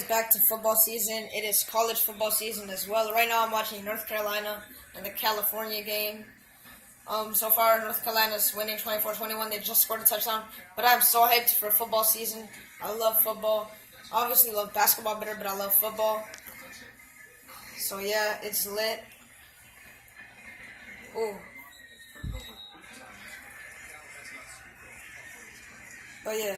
is back to football season. It is college football season as well. Right now I'm watching North Carolina and the California game. So far North Carolina's winning 24-21. They just scored a touchdown. But I'm so hyped for football season. I love football. Obviously love basketball better, but I love football. So yeah, it's lit. Ooh. But yeah.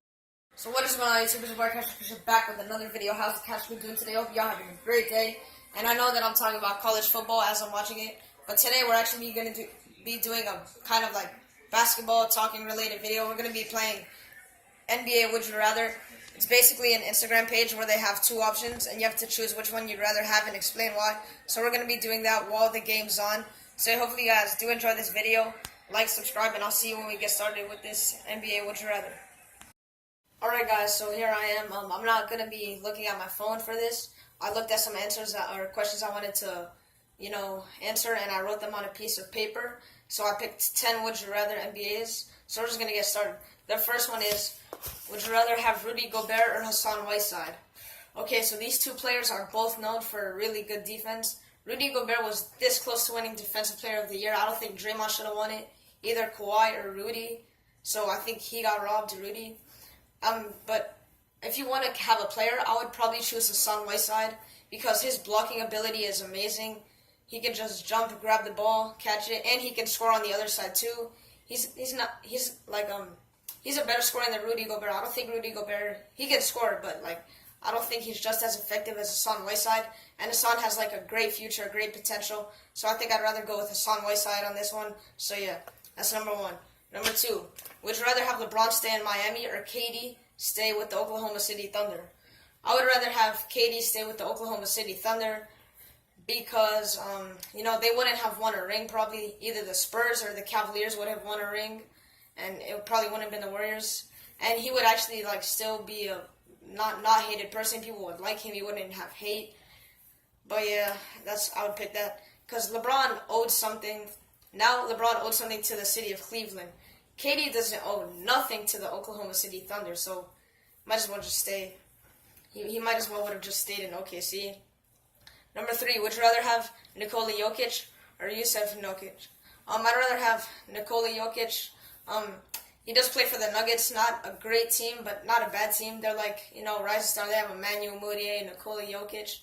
So what is going on YouTube? This is Cash Fisher back with another video. How's the Cash been doing today? Hope y'all having a great day. And I know that I'm talking about college football as I'm watching it, but today we're actually going to be doing a kind of like basketball talking related video. We're going to be playing NBA Would You Rather. It's basically an Instagram page where they have two options and you have to choose which one you'd rather have and explain why. So we're going to be doing that while the game's on. So hopefully you guys do enjoy this video. Like, subscribe, and I'll see you when we get started with this NBA Would You Rather. Alright guys, so here I am. I'm not going to be looking at my phone for this. I looked at some answers or questions I wanted to, answer, and I wrote them on a piece of paper. So I picked 10 Would You Rather NBAs. So we're just going to get started. The first one is, would you rather have Rudy Gobert or Hassan Whiteside? Okay, so these two players are both known for really good defense. Rudy Gobert was this close to winning Defensive Player of the Year. I don't think Draymond should have won it, either Kawhi or Rudy. So I think he got robbed, Rudy. But if you want to have a player, I would probably choose Hassan Whiteside because his blocking ability is amazing. He can just jump, grab the ball, catch it, and he can score on the other side too. He's a better scorer than Rudy Gobert. I don't think Rudy Gobert, he can score, but I don't think he's just as effective as Hassan Whiteside. And Hassan has a great future, great potential. So I think I'd rather go with Hassan Whiteside on this one. So yeah, that's number one. Number two, would you rather have LeBron stay in Miami or KD stay with the Oklahoma City Thunder? I would rather have KD stay with the Oklahoma City Thunder because, they wouldn't have won a ring probably. Either the Spurs or the Cavaliers would have won a ring, and it probably wouldn't have been the Warriors. And he would actually, still be a not hated person. People would like him. He wouldn't have hate. But yeah, I would pick that because LeBron owed something. Now LeBron owed something to the city of Cleveland. KD doesn't owe nothing to the Oklahoma City Thunder, so might as well just stay. He might as well would have just stayed in OKC. Number three, would you rather have Nikola Jokic or Jusuf Nurkic? I'd rather have Nikola Jokic. He does play for the Nuggets, not a great team, but not a bad team. They're rising star. They have Emmanuel Mudiay, Nikola Jokic,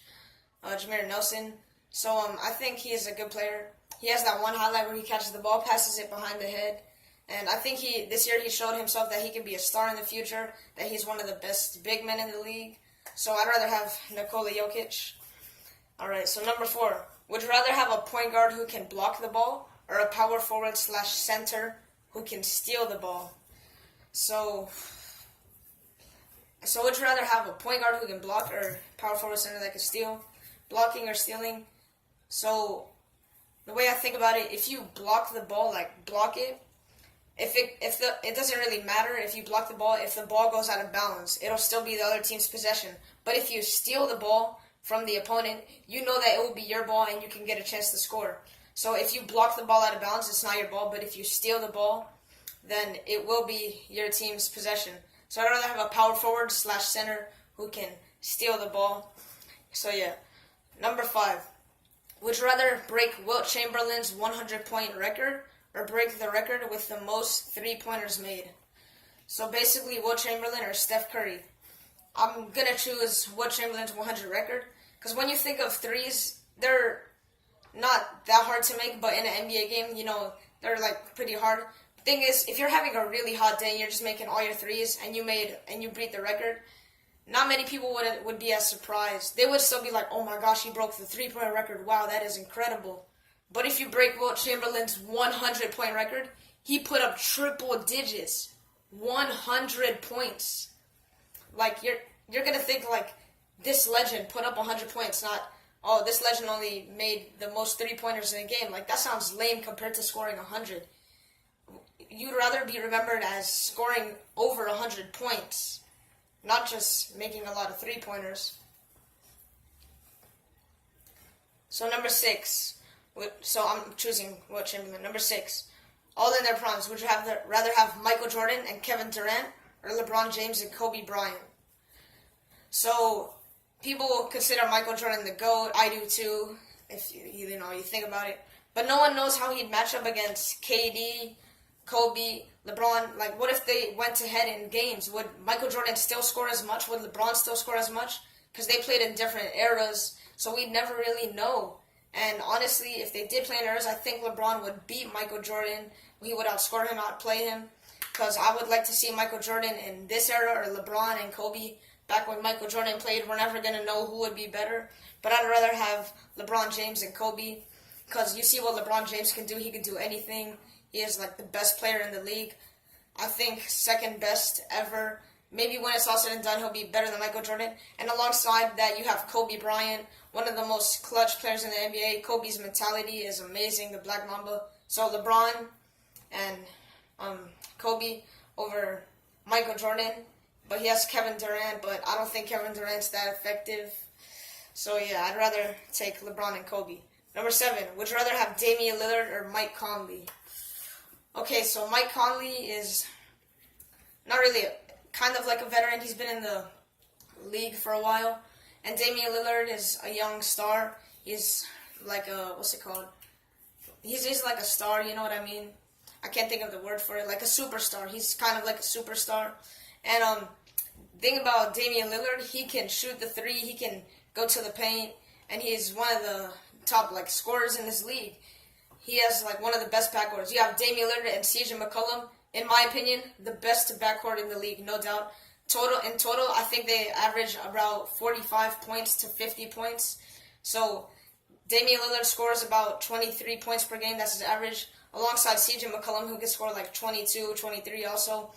Jameer Nelson. So I think he is a good player. He has that one highlight where he catches the ball, passes it behind the head. And I think this year he showed himself that he can be a star in the future, that he's one of the best big men in the league. So I'd rather have Nikola Jokic. Alright, so number four. Would you rather have a point guard who can block the ball or a power forward / center who can steal the ball? So would you rather have a point guard who can block or power forward center that can steal? Blocking or stealing? So the way I think about it, if you block the ball, block it, it doesn't really matter if you block the ball. If the ball goes out of bounds, it'll still be the other team's possession. But if you steal the ball from the opponent, you know that it will be your ball and you can get a chance to score. So if you block the ball out of bounds, it's not your ball. But if you steal the ball, then it will be your team's possession. So I'd rather have a power forward / center who can steal the ball. So yeah. Number five. Would you rather break Wilt Chamberlain's 100-point record or break the record with the most three-pointers made? So basically, Wilt Chamberlain or Steph Curry. I'm going to choose Wilt Chamberlain's 100 record because when you think of threes, they're not that hard to make, but in an NBA game, they're pretty hard. The thing is, if you're having a really hot day and you're just making all your threes and you beat the record, not many people would be as surprised. They would still be like, oh my gosh, he broke the three-point record. Wow, that is incredible. But if you break Wilt Chamberlain's 100-point record, he put up triple digits. 100 points. You're going to think this legend put up 100 points, not, oh, this legend only made the most three-pointers in a game. That sounds lame compared to scoring 100. You'd rather be remembered as scoring over 100 points, not just making a lot of three-pointers. So number six. So I'm choosing Wilt Chamberlain. Number six. All in their primes. Would you rather have Michael Jordan and Kevin Durant or LeBron James and Kobe Bryant? So people will consider Michael Jordan the GOAT. I do too, if you think about it. But no one knows how he'd match up against KD, Kobe, LeBron. Like, what if they went to head in games? Would Michael Jordan still score as much? Would LeBron still score as much? Because they played in different eras, so we'd never really know. And honestly, if they did play in eras, I think LeBron would beat Michael Jordan. He would outscore him, outplay him. Because I would like to see Michael Jordan in this era, or LeBron and Kobe back when Michael Jordan played. We're never going to know who would be better. But I'd rather have LeBron James and Kobe. Because you see what LeBron James can do. He can do anything. He is like the best player in the league. I think second best ever. Maybe when it's all said and done, he'll be better than Michael Jordan. And alongside that, you have Kobe Bryant, one of the most clutch players in the NBA. Kobe's mentality is amazing, the Black Mamba. So LeBron and Kobe over Michael Jordan. But he has Kevin Durant, but I don't think Kevin Durant's that effective. So yeah, I'd rather take LeBron and Kobe. Number 7, would you rather have Damian Lillard or Mike Conley? Okay, so Mike Conley is not really kind of like a veteran. He's been in the league for a while. And Damian Lillard is a young star. He's like a, what's it called? He's like a star, you know what I mean? I can't think of the word for it. Like a superstar. He's kind of like a superstar. And thing about Damian Lillard, he can shoot the three. He can go to the paint. And he's one of the top like scorers in this league. He has like one of the best backcourts. You have Damian Lillard and CJ McCollum. In my opinion, the best backcourt in the league, no doubt. In total, I think they average about 45 points to 50 points. So Damian Lillard scores about 23 points per game. That's his average. Alongside CJ McCollum, who can score like 22, 23 also.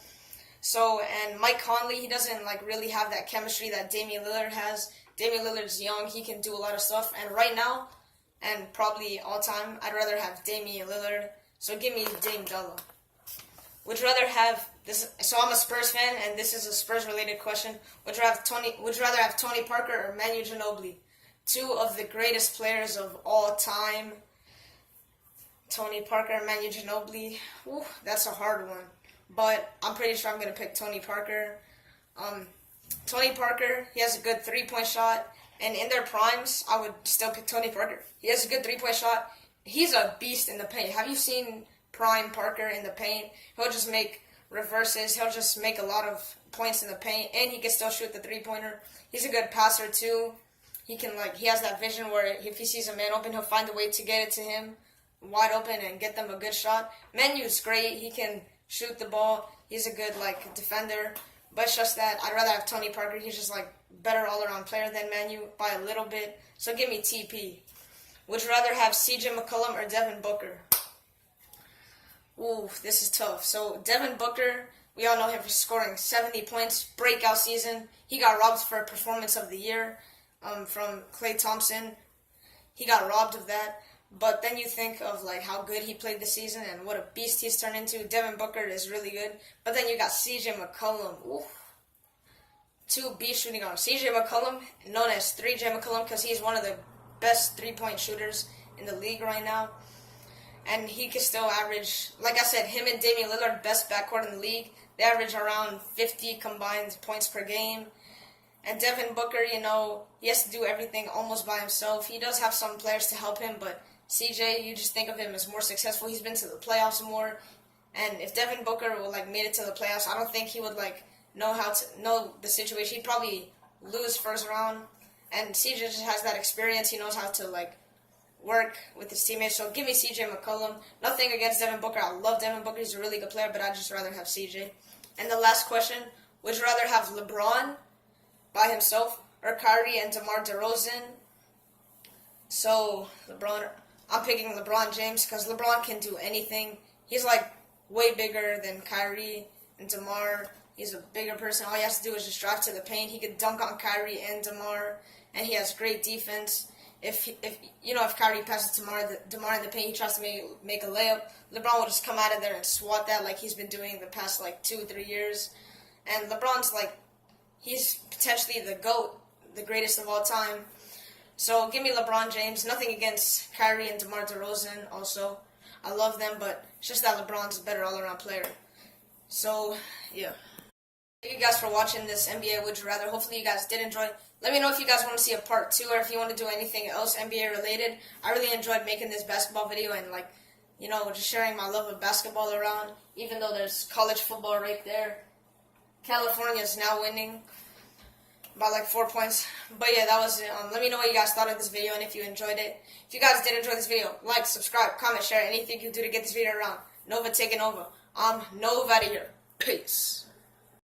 So, and Mike Conley, he doesn't like really have that chemistry that Damian Lillard has. Damian Lillard's young. He can do a lot of stuff. And right now, and probably all time, I'd rather have Damian Lillard. So give me Dame Della. Would you rather have this? So I'm a Spurs fan, and this is a Spurs-related question. Would you rather have Tony Parker or Manu Ginobili? Two of the greatest players of all time. Tony Parker and Manu Ginobili. Ooh, that's a hard one, but I'm pretty sure I'm gonna pick Tony Parker. Tony Parker, he has a good three-point shot, and in their primes, I would still pick Tony Parker. He has a good three-point shot. He's a beast in the paint. Have you seen prime Parker in the paint? He'll just make reverses. He'll just make a lot of points in the paint, and he can still shoot the three-pointer. He's a good passer too. He has that vision where if he sees a man open, he'll find a way to get it to him wide open and get them a good shot. Manu's great. He can shoot the ball. He's a good defender. But it's just that I'd rather have Tony Parker. He's just better all-around player than Manu by a little bit. So give me TP. Would you rather have CJ McCollum or Devin Booker? Ooh, this is tough. So Devin Booker, we all know him for scoring 70 points, breakout season. He got robbed for Performance of the Year from Klay Thompson. He got robbed of that. But then you think of how good he played this season and what a beast he's turned into. Devin Booker is really good. But then you got CJ McCollum. Ooh. Two beast shooting guards. CJ McCollum, known as 3J McCollum because he's one of the best three-point shooters in the league right now. And he can still average, like I said, him and Damian Lillard, best backcourt in the league. They average around 50 combined points per game. And Devin Booker, he has to do everything almost by himself. He does have some players to help him, but CJ, you just think of him as more successful. He's been to the playoffs more. And if Devin Booker made it to the playoffs, I don't think he would know the situation. He'd probably lose first round. And CJ just has that experience. He knows how to work with his teammates. So give me CJ McCollum. Nothing against Devin Booker. I love Devin Booker. He's a really good player, but I'd just rather have CJ. And the last question, would you rather have LeBron by himself or Kyrie and DeMar DeRozan? So I'm picking LeBron James because LeBron can do anything. He's way bigger than Kyrie and DeMar. He's a bigger person. All he has to do is just drive to the paint. He could dunk on Kyrie and DeMar, and he has great defense. If Kyrie passes to DeMar in the paint, he tries to make a layup, LeBron will just come out of there and swat that like he's been doing the past 2-3 years. And LeBron's he's potentially the GOAT, the greatest of all time. So give me LeBron James. Nothing against Kyrie and DeMar DeRozan also. I love them, but it's just that LeBron's a better all-around player. So, yeah. Thank you guys for watching this NBA Would You Rather. Hopefully you guys did enjoy. Let me know if you guys want to see a part 2 or if you want to do anything else NBA related. I really enjoyed making this basketball video and just sharing my love of basketball around, even though there's college football right there. California is now winning by 4 points. But yeah, that was it. Let me know what you guys thought of this video and if you enjoyed it. If you guys did enjoy this video, like, subscribe, comment, share, anything you do to get this video around. Nova taking over. I'm Nova out of here. Peace.